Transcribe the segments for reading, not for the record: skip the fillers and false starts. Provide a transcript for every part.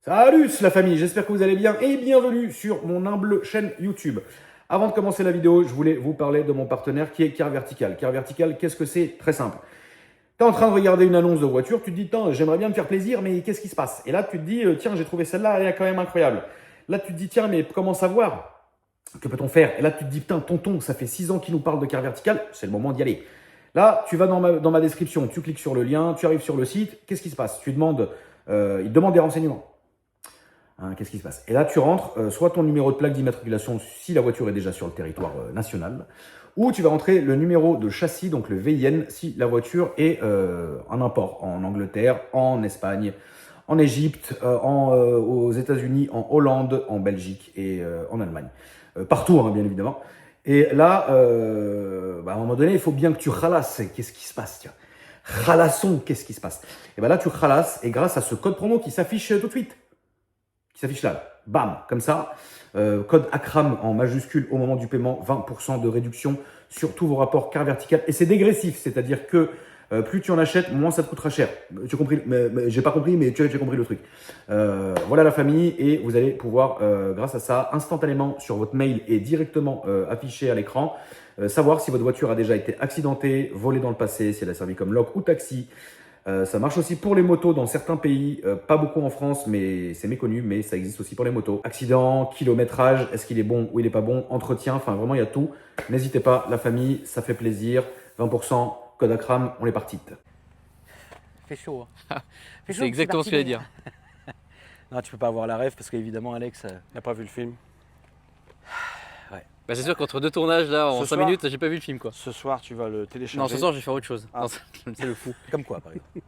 Salut la famille, j'espère que vous allez bien et bienvenue sur mon humble chaîne YouTube. Avant de commencer la vidéo, je voulais vous parler de mon partenaire qui est Car Vertical. Car Vertical, qu'est-ce que c'est? Très simple. Tu es en train de regarder une annonce de voiture, tu te dis, j'aimerais bien me faire plaisir, mais qu'est-ce qui se passe? Et là, tu te dis, tiens, j'ai trouvé celle-là, elle est quand même incroyable. Là, tu te dis, tiens, mais comment savoir? Que peut-on faire? Et là, tu te dis, putain, tonton, ça fait 6 ans qu'il nous parle de Car Vertical, c'est le moment d'y aller. Là, tu vas dans ma description, tu cliques sur le lien, tu arrives sur le site, qu'est-ce qui se passe? Il te demande des renseignements. Hein, qu'est-ce qui se passe? Et là, tu rentres soit ton numéro de plaque d'immatriculation si la voiture est déjà sur le territoire national, ou tu vas rentrer le numéro de châssis, donc le VIN, si la voiture est en import en Angleterre, en Espagne, en Égypte, aux États-Unis, en Hollande, en Belgique et en Allemagne. Partout, hein, bien évidemment. Et là, à un moment donné, il faut bien que tu ralasses. Qu'est-ce qui se passe? Tiens, ralassons, qu'est-ce qui se passe? Et bien là, tu ralasses, et grâce à ce code promo qui s'affiche tout de suite, qui s'affiche là, bam, comme ça, code ACRAM en majuscule au moment du paiement, 20% de réduction sur tous vos rapports Car Vertical. Et c'est dégressif, c'est-à-dire que plus tu en achètes, moins ça te coûtera cher. Tu as compris? J'ai pas compris, mais tu as compris le truc. Voilà la famille, et vous allez pouvoir, grâce à ça, instantanément sur votre mail et directement affiché à l'écran, savoir si votre voiture a déjà été accidentée, volée dans le passé, si elle a servi comme loc ou taxi. Ça marche aussi pour les motos dans certains pays, pas beaucoup en France, mais c'est méconnu, mais ça existe aussi pour les motos. Accident, kilométrage, est-ce qu'il est bon ou il n'est pas bon, entretien, enfin vraiment il y a tout. N'hésitez pas, la famille, ça fait plaisir. 20%, code ACRAM, on est parti. Fait chaud. Hein. C'est exactement ce que j'allais dire. Non, tu peux pas avoir la rêve parce qu'évidemment, Alex n'a pas vu le film. Ouais. Bah c'est sûr qu'entre deux tournages, là, en 5 minutes, j'ai pas vu le film, quoi. Ce soir, tu vas le télécharger. Non, ce soir, je vais faire autre chose. Ah. Non, c'est le fou. Comme quoi, par exemple?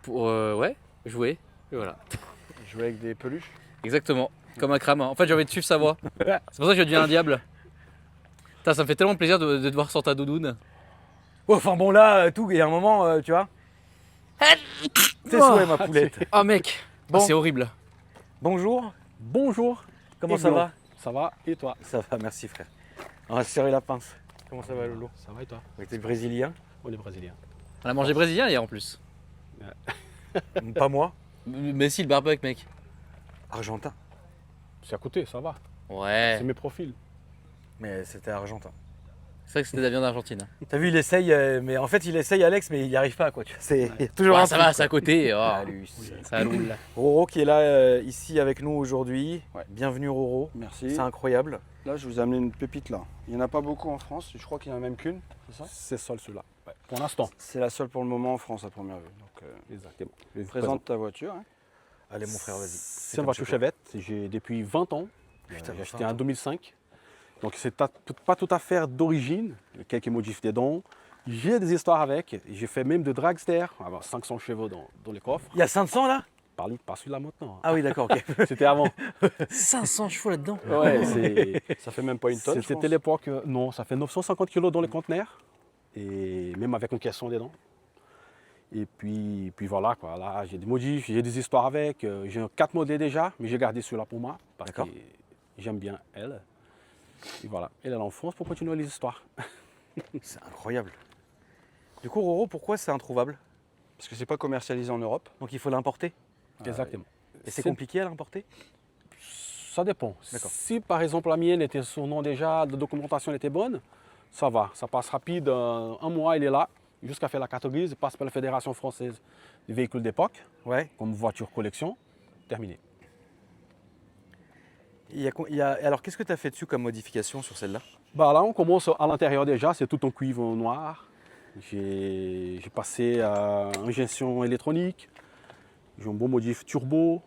Pour, ouais, jouer, et voilà. Jouer avec des peluches. Exactement, comme un crâne. En fait, j'ai envie de suivre sa voix. C'est pour ça que je deviens un diable. Putain, ça me fait tellement plaisir de te voir sur ta doudoune. Oh, enfin bon, là, tout, il y a un moment, tu vois. Tes souhaits, ma poulette. Oh mec, Bon. c'est horrible. Bonjour, Bonjour. comment ça va? Ça va et toi? Ça va, merci frère. On va se serrer la pince. Comment ça va, Lolo? Ça va et toi? Oui, t'es brésilien? On est brésilien. On a mangé brésilien hier en plus. Pas moi. Mais si, le barbecue, mec. Argentin. C'est à côté, ça va. Ouais, C'est mes profils. Mais c'était argentin. c'est vrai que c'était de la viande argentine. T'as vu, il essaye, mais en fait, il essaye Alex, mais il n'y arrive pas, quoi. C'est il y a toujours Ouais, un ça truc, va, c'est à côté. Oh, Ah, lui, ça roule. Roro qui est là, ici avec nous aujourd'hui. Ouais. Bienvenue, Roro. Merci. C'est incroyable. Là, je vous ai amené une pépite là. Il n'y en a pas beaucoup en France. Je crois qu'il n'y en a même qu'une. C'est ça? C'est seul celui-là. Ouais. Pour l'instant. C'est la seule pour le moment en France à première vue. Donc, Exactement. Je vous présente ta voiture. Hein. Allez, mon frère, vas-y. C'est une voiture Chevette. J'ai depuis 20 ans. Putain, J'ai acheté 20 ans. en 2005. Donc c'est pas tout à fait d'origine. Quelques modifs dedans. J'ai des histoires avec. J'ai fait même de dragster. Avoir 500 chevaux dans les coffres. Il y a 500 là? Pas celui-là maintenant. Ah oui, d'accord, ok. C'était avant. 500 chevaux là-dedans. Ouais, Ça fait même pas une tonne. je c'était pense. l'époque. Non, ça fait 950 kg dans les conteneurs. Et même avec une caisson dedans. Et puis voilà, quoi. Là, j'ai des modifs, j'ai des histoires avec. J'ai 4 modèles déjà, mais j'ai gardé celui-là pour moi. Parce que D'accord. j'aime bien elle. Et voilà, elle est en France pour continuer les histoires. C'est incroyable. Du coup, Roro, pourquoi c'est introuvable? Parce que c'est pas commercialisé en Europe. Donc il faut l'importer. Exactement. Et c'est compliqué à l'importer? Ça dépend. D'accord. Si par exemple la mienne était son nom déjà, la documentation était bonne, ça va. Ça passe rapide. Un mois, il est là. Jusqu'à faire la carte grise, il passe par la Fédération française des véhicules d'époque, Ouais. comme voiture collection. Terminé. Alors, qu'est-ce que tu as fait dessus comme modification sur celle-là? Bah là, on commence à l'intérieur déjà, c'est tout en cuivre noir. J'ai passé à injection électronique. J'ai un bon modif turbo.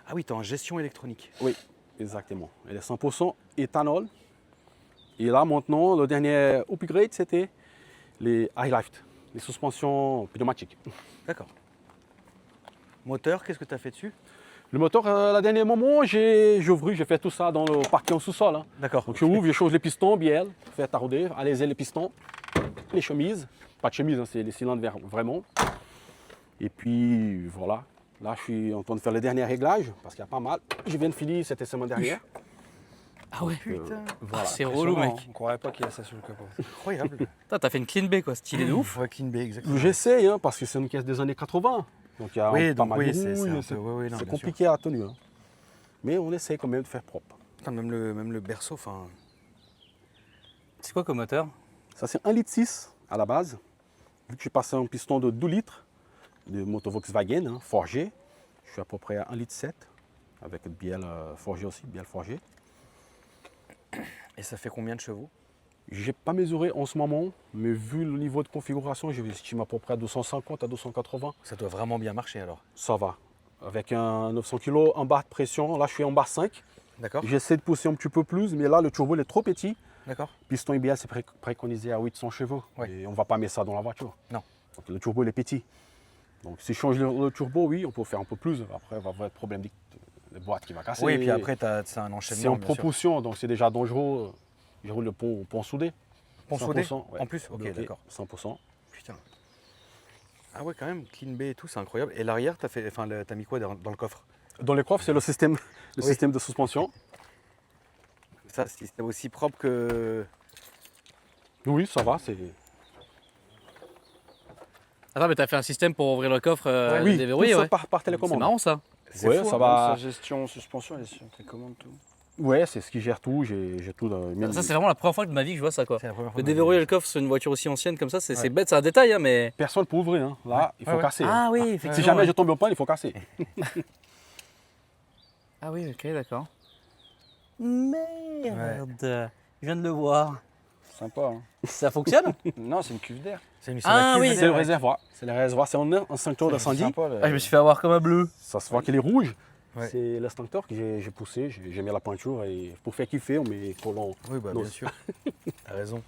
Ah oui, tu es en gestion électronique. Oui, exactement. Elle est 100% éthanol. Et là, maintenant, le dernier upgrade, c'était les Highlift, les suspensions pneumatiques. D'accord. Moteur, qu'est-ce que tu as fait dessus? Le moteur, à la dernier moment, j'ai fait tout ça dans le parquet en sous-sol. Hein. D'accord. Donc je ouvre, je change les pistons, bielle, fais tarauder, allez les pistons, les chemises. Pas de chemise, hein, c'est les cylindres vraiment. Et puis voilà, là je suis en train de faire les derniers réglages, parce qu'il y a pas mal. Je viens de finir cette semaine dernière. Ah ouais, Putain, Voilà. c'est relou, mec. On croirait pas qu'il y a ça sur le capot. incroyable. Putain, t'as fait une clean bay, quoi, stylé de ouf. Ouais, Clean Bay, exactement. J'essaye, hein, parce que c'est une caisse des années 80. Donc il y a Oui, pas donc mal oui, de c'est un rouille, peu- oui, oui, non, c'est bien compliqué à tenir. Hein. Mais on essaie quand même de faire propre. Putain, même le berceau, enfin. C'est quoi comme moteur? Ça, c'est 1,6 litre à la base. Vu que j'ai passé un piston de 2 litres de moto Volkswagen, hein, forgé, je suis à peu près à 1,7 litre avec une bielle forgée aussi, bielle forgée. Et ça fait combien de chevaux? J'ai pas mesuré en ce moment, mais vu le niveau de configuration, j'estime à peu près à 250 à 280. Ça doit vraiment bien marcher alors. Ça va. Avec un 900 kg en barre de pression, là je suis en barre 5. D'accord? J'essaie de pousser un petit peu plus, mais là le turbo il est trop petit. D'accord. Piston IBA c'est préconisé à 800 chevaux. Ouais. Et on ne va pas mettre ça dans la voiture. Non. Donc le turbo il est petit. Donc si je change le turbo, oui, on peut faire un peu plus. Après, il va y avoir le problème de boîte qui va casser. Oui, et puis après, c'est un enchaînement. c'est en bien sûr. propulsion, donc c'est déjà dangereux. Je roule le pont soudé. Pont soudé 100%, ouais. en plus? Ok, Bloqué, d'accord. 100%. Putain. Ah ouais, quand même, clean bay et tout, c'est incroyable. Et l'arrière, t'as mis quoi dans le coffre? Dans les coffres, c'est le système, Oui. système de suspension. Ça, c'est aussi propre que. Oui, ça va. C'est... Attends, mais t'as fait un système pour ouvrir le coffre oui, déverrouillé, tout ça ouais. par C'est télécommande. marrant ça. C'est Ouais, fou, ça hein. va. Sa gestion, suspension, elle est sur tes commandes, tout. Ouais, c'est ce qui gère tout. J'ai tout. Même... Ça, c'est vraiment la première fois de ma vie que je vois ça, quoi. C'est la première fois De que je déverrouiller vois. le coffre sur une voiture aussi ancienne comme ça, c'est Ouais. bête, c'est un détail, hein, mais. Personne ne peut ouvrir. Hein. Là, il faut Ouais. casser. Ah hein. oui, Si effectivement. jamais ouais. je tombe en panne, il faut casser. Ah oui, ok, d'accord. Merde. Je viens de le voir. Sympa, hein. Ça fonctionne? Non, c'est une cuve d'air. C'est une Ah oui, C'est le réservoir. C'est le réservoir. C'est un extincteur d'incendie. Sympa, Ah, je me suis fait avoir comme un bleu. Ça se voit qu'il est rouge. Ouais. C'est l'extincteur que j'ai poussé. J'ai mis la peinture et pour faire kiffer, on met collant. Oui, bah Non. bien sûr. T'as raison.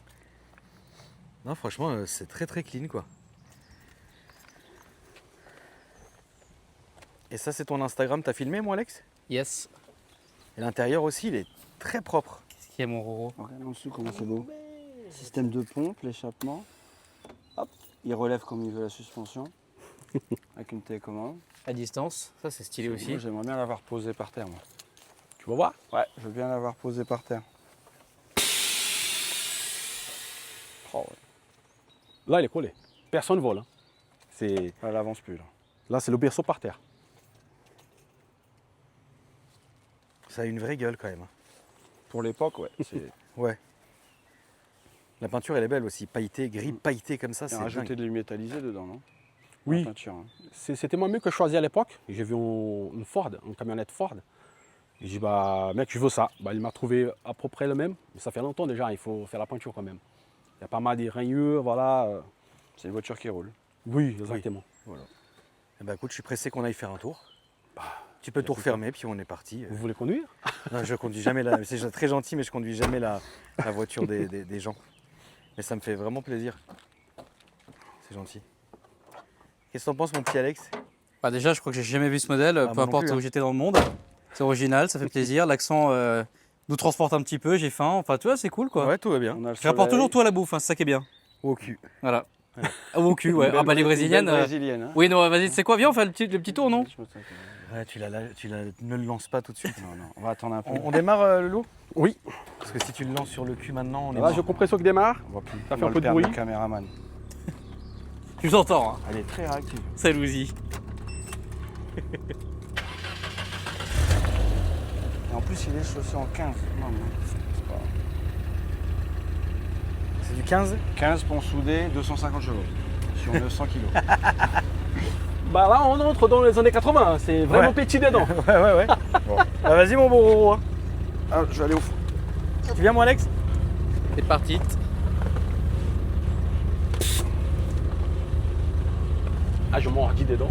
Non, franchement, c'est très très clean quoi. Et ça, c'est ton Instagram, t'as filmé, moi, Alex? Yes. Et l'intérieur aussi, il est très propre. Qu'est-ce qu'il y a, mon Roro? Regarde en dessous comment c'est beau. Système de pompe, l'échappement. Hop, il relève comme il veut la suspension. Avec une télécommande. À distance, ça c'est stylé aussi. Moi, j'aimerais bien l'avoir posé par terre, moi. Tu vas voir? Ouais, je veux bien l'avoir posé par terre. Oh, ouais. Là, il est collé. Personne ne vole. Hein. C'est... Elle avance plus, là. Là, c'est le berceau par terre. Ça a une vraie gueule quand même. Pour l'époque, ouais. C'est Ouais. La peinture, elle est belle aussi. Pailletée, gris pailleté comme ça, c'est rajouté dingue. de l'métallisé dedans, non? Oui. La peinture, hein. C'était moi-même que je choisis à l'époque. J'ai vu une Ford, une camionnette Ford. J'ai dit, bah, mec, je veux ça. Bah, il m'a trouvé à peu près le même. Mais ça fait longtemps déjà, il faut faire la peinture quand même. Il y a pas mal de rainures, voilà. C'est une voiture qui roule. Oui, exactement. Eh ben, écoute, je suis pressé qu'on aille faire un tour. Tu peux tout refermer, puis on est parti. Vous voulez conduire? Non, je conduis jamais la. C'est très gentil, mais je conduis jamais la voiture des gens. Mais ça me fait vraiment plaisir. C'est gentil. Qu'est-ce que t'en penses, mon petit Alex? Bah déjà, je crois que j'ai jamais vu ce modèle, moi peu non importe plus, hein. où j'étais dans le monde. C'est original, ça fait plaisir. L'accent nous transporte un petit peu, j'ai faim. Enfin, tu vois, c'est cool quoi. Ouais, tout va bien. On a le Je rapporte soleil. toujours tout à la bouffe, hein, c'est ça qui est bien. Au cul. Voilà. Au cul, ouais. Une Ah bah les belle- brésiliennes. une belle brésilienne, hein. Oui, non, vas-y, c'est quoi? Viens, on fait le petit tour, non? Je me sens- Ouais, ne le lance pas tout de suite. Non, non, on va attendre un peu. On démarre, le lot? Oui. Parce que si tu le lances sur le cul maintenant, on est Là, mort. j'ai compression qui démarre. On va plus. Ça on fait va un le peu de perdre, bruit. le caméraman. Tu t'entends, hein. Elle est très réactive. Salut, Louis. Et en plus, il est chaussé en 15. Non, non, c'est pas... C'est du 15? 15 ponts soudés, 250 chevaux. Sur 900 kilos. Bah là, on entre dans les années 80. C'est vraiment Ouais. petit dedans. Ouais. Bon. Ah, vas-y, mon beau Roro. Hein. Ah, je vais aller au fond. Tu viens, moi, Alex? C'est parti. Ah, je m'enhardis dedans.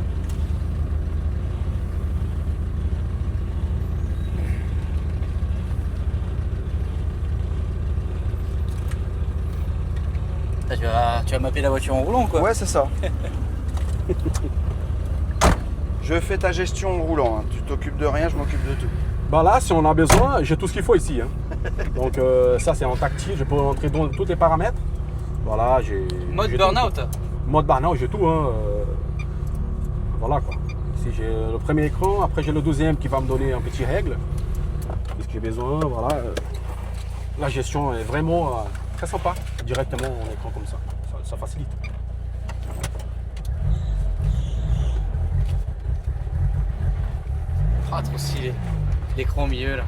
Ah, tu vas m'appeler la voiture en roulant, quoi. Ouais, c'est ça. Je fais ta gestion en roulant. Hein. Tu t'occupes de rien, je m'occupe de tout. Bah là, si on a besoin, j'ai tout ce qu'il faut ici. Hein. Donc ça, c'est en tactile. Je peux entrer dans tous les paramètres. Voilà, j'ai... Mode j'ai burn-out. tout. Mode burn-out, j'ai tout. Hein. Voilà quoi. Ici, j'ai le premier écran. Après, j'ai le deuxième qui va me donner un petit règle. Qu'est-ce que j'ai besoin, voilà. La gestion est vraiment très sympa. Directement en écran comme ça. Ça facilite. Ah, trop stylé. l'écran au milieu là.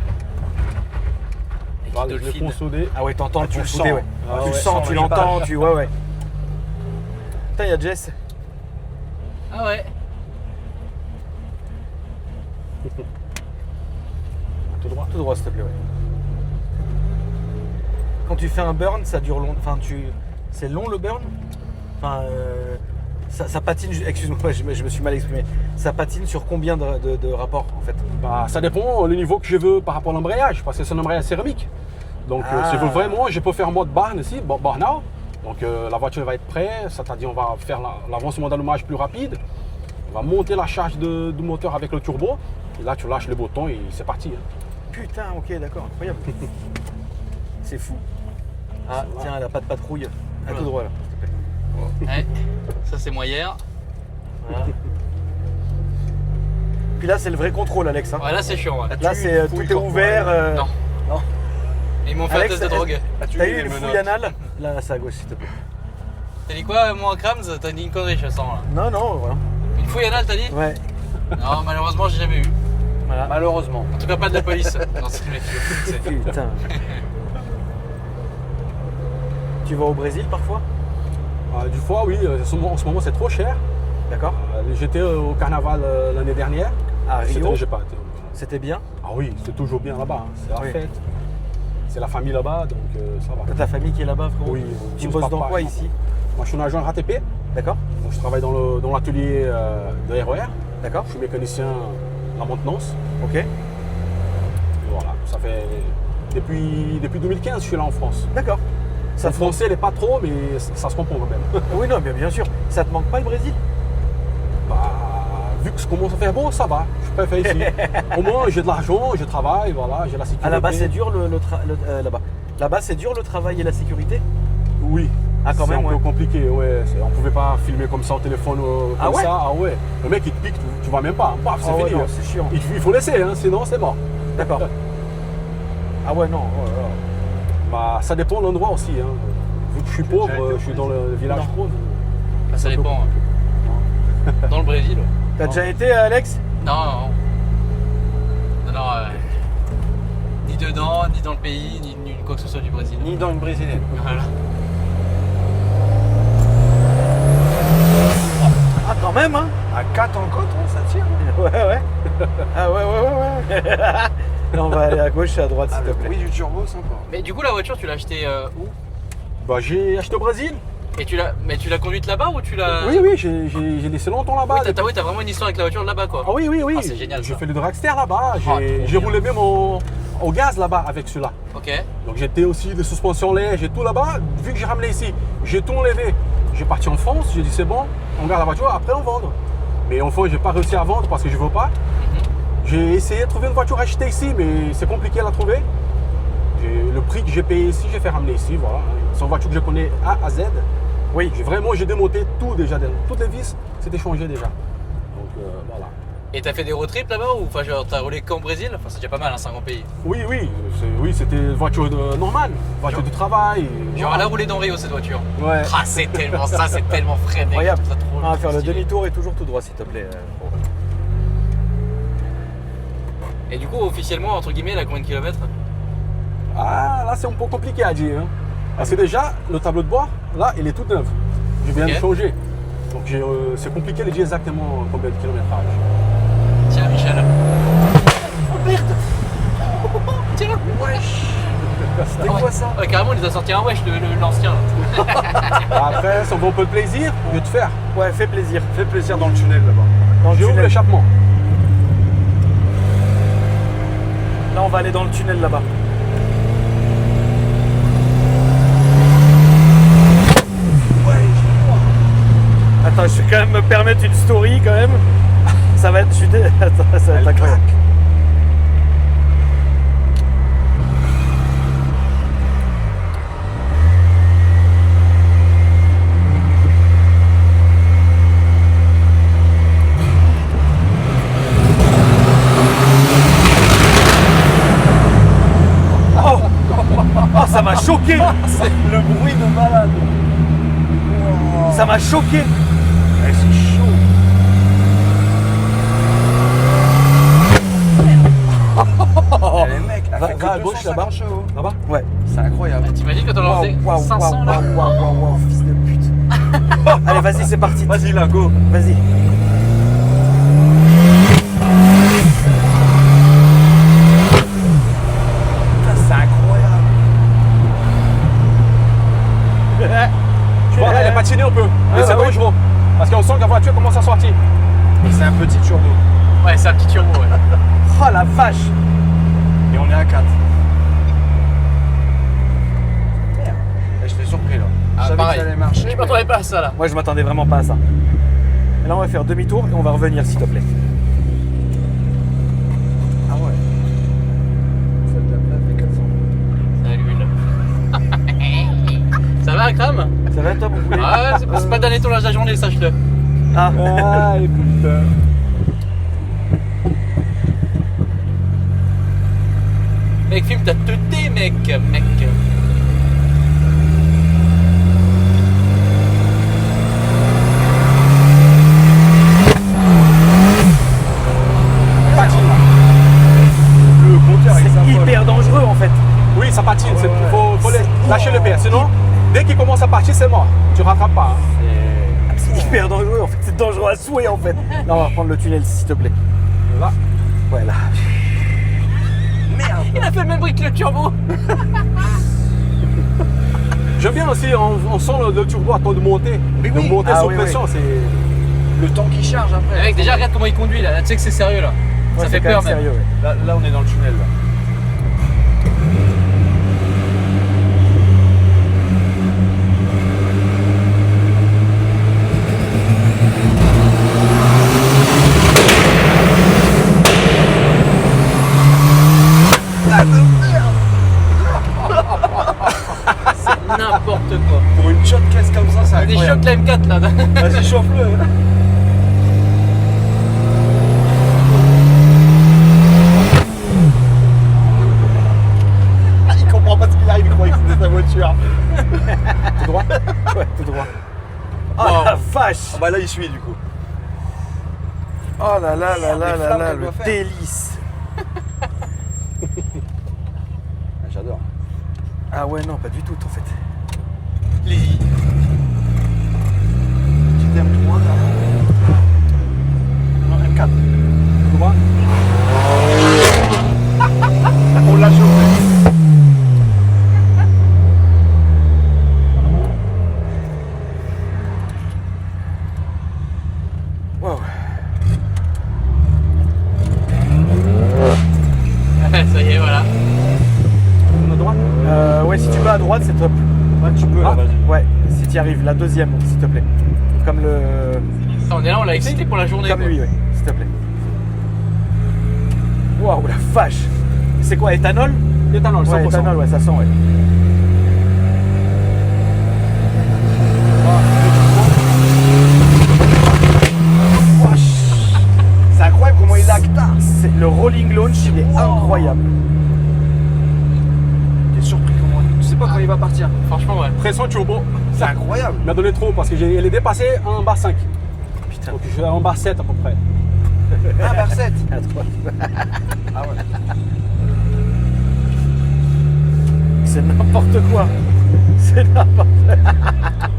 Avec Voilà, le je l'ai dolphin. consolé. Ah ouais, t'entends, Ah, tu tu le le soudé, sens. ouais. Ah Tu le ouais, sens, sans tu les l'entends, pages. ouais, ouais. Putain, il y a Jess. Ah ouais. Tout droit, s'il te plaît, ouais. Quand tu fais un burn, ça dure long. Enfin, c'est long le burn. Enfin, ça patine. Excuse-moi, je me suis mal exprimé. Ça patine sur combien de rapports en fait? Bah, ça dépend le niveau que je veux par rapport à l'embrayage, parce que c'est un embrayage céramique. Donc Ah. si je veux vraiment, je peux faire en mode barn ici, burn out. Donc la voiture va être prête, c'est-à-dire on va faire l'avancement d'allumage plus rapide. On va monter la charge du moteur avec le turbo. Et là tu lâches le bouton et c'est parti. Hein. Putain, ok, d'accord, incroyable. C'est fou. Ah, tiens, elle a pas de patrouille. À tout droit là, s'il te plaît. Ouais. Ça c'est moi hier. Voilà. Puis là, c'est le vrai contrôle, Alex. Hein. Ouais, là c'est chiant. Ouais. Là, c'est tout est ouvert. Non. Non. Mais ils m'ont fait Alex, un test de drogue. T'as eu une fouille anale? Là, c'est à gauche, s'il te plaît. T'as dit quoi, moi, Krams? T'as dit une connerie, je sens là. Non, non, voilà. Une fouille anale, t'as dit? Ouais. Non, malheureusement, j'ai jamais eu. Voilà. Malheureusement. En tout cas, pas de la police. Non, c'est le mec. Putain. Tu vas au Brésil parfois? Du foie, oui, en ce moment c'est trop cher. D'accord. J'étais au carnaval l'année dernière. À Rio, J'ai pas été. c'était bien. Ah oui, c'est toujours bien là-bas. Hein. C'est la Oui. fête. C'est la famille là-bas, donc ça va. T'as ta famille qui est là-bas, frérot? Oui. Tu tous bosses dans papa, quoi non. ici? Moi je suis un agent RATP, D'accord. donc je travaille dans l'atelier de RER. D'accord. Je suis mécanicien de la maintenance. Ok. Et voilà, ça fait depuis 2015 je suis là en France. D'accord. Le français, il n'est pas trop, mais ça se comprend quand même. Oui, non, bien sûr. Ça te manque pas le Brésil? Bah, vu que ça commence à faire beau, ça va. Je préfère ici. Au moins, j'ai de l'argent, je travaille, voilà, j'ai la sécurité. Ah, là-bas, c'est dur là-bas. Là-bas, c'est dur le travail et la sécurité? Oui. Ah, quand même, c'est un ouais. peu compliqué, ouais. On pouvait pas filmer comme ça au téléphone comme Ah ouais ça. Ah ouais. Le mec, il te pique, tu vois même pas. Paf, c'est Ah ouais, fini. non, hein. c'est chiant. Il faut laisser, hein, sinon c'est mort. D'accord. Ah ouais, non. Oh là là. Bah, ça dépend de l'endroit aussi. Hein. Vu que je suis pauvre, je suis dans le village Non. pauvre. Bah, ça dépend. Dans le Brésil. T'as déjà été, Alex? Non, non. Non, non. Ni dedans, ni dans le pays, ni quoi que ce soit du Brésil. Ni dans une brésilienne. Voilà. Ah, quand même, hein? À 4 en côte, ça tire. Ouais, ouais. Ah ouais, ouais. Là, on va aller à gauche et à droite, Ah, s'il le te plaît. bruit du turbo, sympa. Mais du coup, la voiture, tu l'as achetée où? Bah, j'ai acheté au Brésil. Et tu l'as conduite là-bas ou tu l'as. Oui, j'ai laissé longtemps là-bas. Oui, t'as vraiment une histoire avec la voiture là-bas quoi. Ah oui. Ah, c'est génial, J'ai ça. fait le dragster là-bas. trop J'ai bien. roulé même au gaz là-bas avec celui-là. Ok. Donc j'étais aussi de suspension lait, j'ai tout là-bas. Vu que j'ai ramené ici, j'ai tout enlevé. J'ai parti en France, j'ai dit c'est bon, on garde la voiture, après on vend. Mais enfin, j'ai pas réussi à vendre parce que je veux pas. J'ai essayé de trouver une voiture achetée ici, mais c'est compliqué à la trouver. Le prix que j'ai payé ici, j'ai fait ramener ici, voilà. C'est une voiture que je connais A à Z. Oui. J'ai démonté tout déjà. Toutes les vis, c'était changé déjà. Donc voilà. Et t'as fait des road trips là-bas ou enfin genre t'as roulé qu'en Brésil? Enfin c'est déjà pas mal, hein, 50 pays. Oui, c'était une voiture normale, voiture de travail. Genre elle a roulé dans Rio cette voiture. Ouais. Ah c'est tellement ça, c'est tellement frais mec. Incroyable. Je trouve ça trop On va faire le stylé. demi-tour et toujours tout droit, s'il te plaît. Et du coup officiellement entre guillemets elle a combien de kilomètres? Ah, là c'est un peu compliqué à dire. Hein. Parce que déjà, le tableau de bord, là, il est tout neuf. Je viens Ok. de changer. Donc c'est compliqué de dire exactement combien de kilométrage. Tiens Michel. Oh merde. Tiens. C'était quoi ça? Ouais carrément il nous a sorti un wesh l'ancien. Après, si on veut un peu de plaisir, je vais te faire. Ouais, fais plaisir dans le tunnel là-bas. Dans le J'ai ouvert tunnel. l'échappement. Là, on va aller dans le tunnel là-bas. Attends, je vais quand même me permettre une story quand même. Ça va être. Attends, ça va être incroyable. Oh, oh, ça m'a choqué. Le bruit de malade. Ça m'a choqué. C'est chaud. Là, à gauche, là-bas. Là-bas. Ouais. C'est incroyable. T'imagines quand on leur faisait Waouh, 500 là? waouh, fils de pute. Allez, vas-y, c'est parti. Vas-y, là, go. Vas-y. Putain, c'est incroyable. Tu vois, là, elle est patinée un peu. Mais bah c'est oui. dangereux. Parce qu'on sent que la voiture commence à sortir. Et c'est un petit turbo. Ouais, c'est un petit turbo, ouais. Oh la vache. Et on est à 4. Merde. Et je t'ai surpris là. Ah, je savais pareil. que ça allait marcher. Je m'attendais pas à ça là. Moi, je m'attendais vraiment pas à ça. Et là, on va faire demi-tour et on va revenir, s'il te plaît. Ah ouais. Ça te l'a fait 400. Salut l'huile. Ça va, Kram? Ça va, toi, mon poulet? Ah ouais, c'est pas le dernier tournage de la journée, sache-le. Ah. Ah, putain. Mec, film, t'as teuté, mec. Patine. Le compteur, il C'est s'affole. hyper dangereux, en fait. Oui, ça patine. Il faut lâcher le père. Sinon, dès qu'il commence à partir, c'est mort. Tu rattrapes pas. Hein. C'est hyper dangereux, en fait. C'est dangereux à souhait, en fait. Là, on va reprendre le tunnel, s'il te plaît. Là. Ouais, là. Il a fait le même bruit que le turbo. J'aime bien aussi, on sent le turbo à temps de monter. Mais de oui. monter Ah sous oui, pression, c'est. Le temps qui charge après. Mec, déjà, regarde comment il conduit là. Tu sais que c'est sérieux là. Ouais, Ça c'est fait quand peur même même. sérieux, ouais. Là, on est dans le tunnel là. N'importe quoi. Pour une shot caisse comme ça, c'est Des incroyable. chocs la M4 là. Vas-y, chauffe-le. Il comprend pas ce qu'il arrive, il croit que c'était sa voiture. Tout droit. Ouais, tout droit. Oh Wow. la vache. Ah bah là, il suit du coup. Oh là là là là Les là flammes là, qu'elle le doit faire. délice. Ah, j'adore. Ah ouais, non, pas du tout, en fait. Les... Petit M3 là. Non, M4. Tu vois. On l'a chauffé. Wow. Ça y est, voilà. On a droite. Ouais, si tu vas à droite, c'est top. Ouais, tu peux là, Ah. vas-y. Ouais, si tu y arrives, la deuxième, s'il te plaît. Comme le. On est là, on l'a excité pour la journée. Comme quoi. lui, ouais, s'il te plaît. Waouh, la vache. C'est quoi, éthanol? Éthanol, 100%. Ouais, éthanol, ouais, ça sent, ouais. C'est incroyable comment il acte. Le rolling launch, il est incroyable. T'es surpris comment. Tu sais pas quand il va partir. Franchement, ouais. Pression turbo. C'est incroyable. Il m'a donné trop parce qu'elle est dépassée en barre 5. Putain. Donc je suis en barre 7 à peu près. Ah, barre 7. À droite. Ah ouais. C'est n'importe quoi. C'est n'importe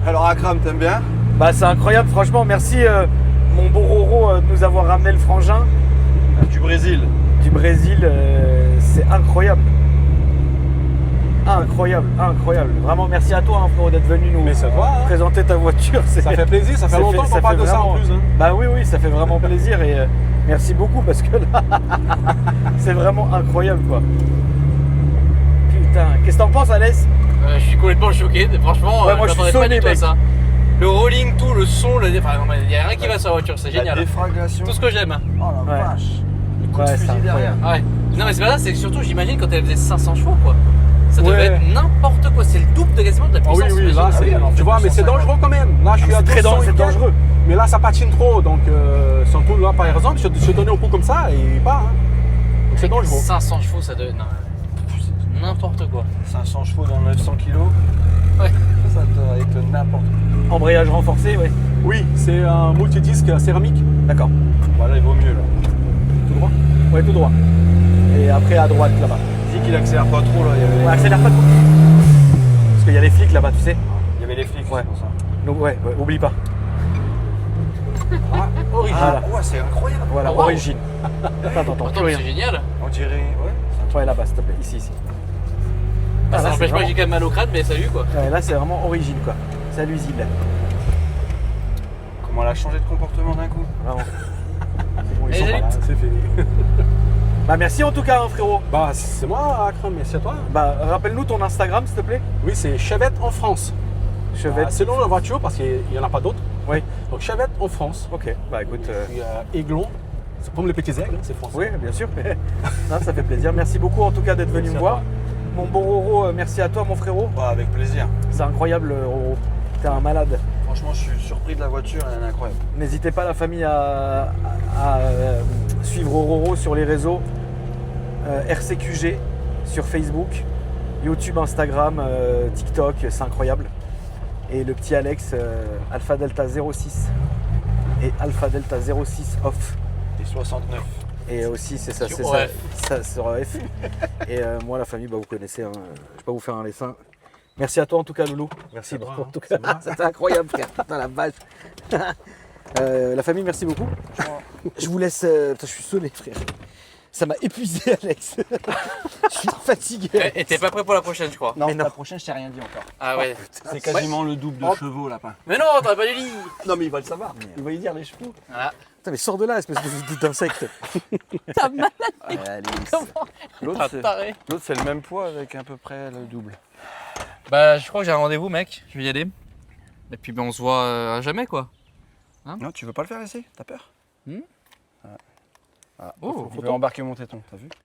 Alors, Akram, t'aimes bien? Bah, c'est incroyable, franchement. Merci, mon beau Roro, de nous avoir ramené le frangin Du Brésil. du Brésil. C'est incroyable. Incroyable, incroyable. Vraiment, merci à toi, hein, frérot, d'être venu nous Mais c'est toi, hein. présenter ta voiture. Ça fait plaisir, ça fait longtemps qu'on parle de ça en plus. Hein. Bah oui, oui, ça fait vraiment plaisir et merci beaucoup parce que là, c'est vraiment incroyable, quoi. Putain, qu'est-ce que t'en penses, Alès? Je suis complètement choqué. Franchement, Ouais, moi, je je suis m'attendais pas sonné, du tout à mec. ça. Le rolling, tout, le son, il n'y a rien qui va sur la voiture, c'est La génial. défragration. Tout ce que j'aime. Oh la Ouais. vache. Le coup Ouais, de c'est fusil derrière. incroyable. Ouais. Non, mais c'est pas ça, c'est que surtout, j'imagine quand elle faisait 500 chevaux, quoi. Ça devait Ouais. être n'importe quoi. C'est le double de quasiment de la Ah puissance. oui, oui, là, t'imagines. c'est. oui, alors, tu vois, mais c'est 250. dangereux quand même. Là, je suis à C'est très 200 dangereux, et c'est quelques. dangereux. Mais là, ça patine trop. Donc, surtout là, par exemple, se donner au coup comme ça et pas. Hein. Donc, c'est dangereux. 500 chevaux, ça devait. Non, c'est n'importe quoi. 500 chevaux dans 900 kilos. Ouais. Ça doit être n'importe quoi. Embrayage renforcé, ouais. Oui, c'est un multidisque céramique. D'accord. Voilà, il vaut mieux là. Tout droit. Ouais, tout droit. Et après, à droite, là-bas. flic il accélère pas trop là. Ouais, accélère pas trop. Parce qu'il y a les flics là-bas, tu sais. Il y avait les flics, Ouais. c'est pour ça. Donc ouais, oublie pas. Ah, origine. Voilà. Ouais, c'est incroyable. Voilà, Oh, wow. origine. Attends, Attends, plus mais rien. c'est génial. On dirait. Ouais. Ouais, là-bas, s'il te plaît, ici. Bah, Ah, ça là, n'empêche c'est pas que j'ai quand même mal au crâne, mais salut quoi. Ouais, là, c'est vraiment origine, quoi. C'est à l'usine, là. Comment elle a changé de comportement d'un coup. Vraiment. C'est bon, ils Et sont salut. pas là. C'est fini. Bah, merci en tout cas, hein, frérot. Bah, c'est moi, Akram, mais c'est toi. Bah, rappelle-nous ton Instagram, s'il te plaît. Oui, c'est Chevette en France. Chevette. C'est le nom de la voiture parce qu'il n'y en a pas d'autres. Oui. Donc Chevette en France. Ok, bah écoute. Puis Aiglon, c'est comme les petits aigles, hein, c'est français. Oui, bien sûr. Non, ça fait plaisir. Merci beaucoup en tout cas d'être venu Merci me à voir. toi. Mon bon Roro, merci à toi, mon frérot. Bah, avec plaisir. C'est incroyable, Roro. T'es un malade. Franchement, je suis surpris de la voiture, elle est incroyable. N'hésitez pas, la famille, à suivre Roro sur les réseaux. RCQG sur Facebook, YouTube, Instagram, TikTok, c'est incroyable. Et le petit Alex, Alpha Delta 06 et Alpha Delta 06 off. Et 69. Et aussi, c'est ça, Sur c'est OF. ça, sur F. Et moi, la famille, bah, vous connaissez, hein, je vais pas vous faire un dessin. Merci à toi en tout cas, Loulou. Merci à toi, beaucoup, en hein. tout cas. C'était incroyable, frère. Putain, la vache. La famille, merci beaucoup. Je vous laisse. Putain, je suis sonné, frère. Ça m'a épuisé, Alex. Je suis fatigué. Et t'es pas prêt pour la prochaine, je crois. Non, Mais non. la prochaine, je t'ai rien dit encore. Ah ouais. C'est quasiment le double de chevaux, lapin. Mais non, t'aurais pas dû dire. Non, mais il va le savoir. Il va y dire les chevaux. Voilà. Putain, mais sors de là, espèce d'insecte. L'autre, Taré. c'est le même poids avec à peu près le double. Bah, je crois que j'ai un rendez-vous, mec. Je vais y aller. Et puis, ben, on se voit à jamais, quoi. Non, tu veux pas le faire ici? T'as peur? Hmm Ah. Oh, Il veut embarquer mon téton, t'as vu?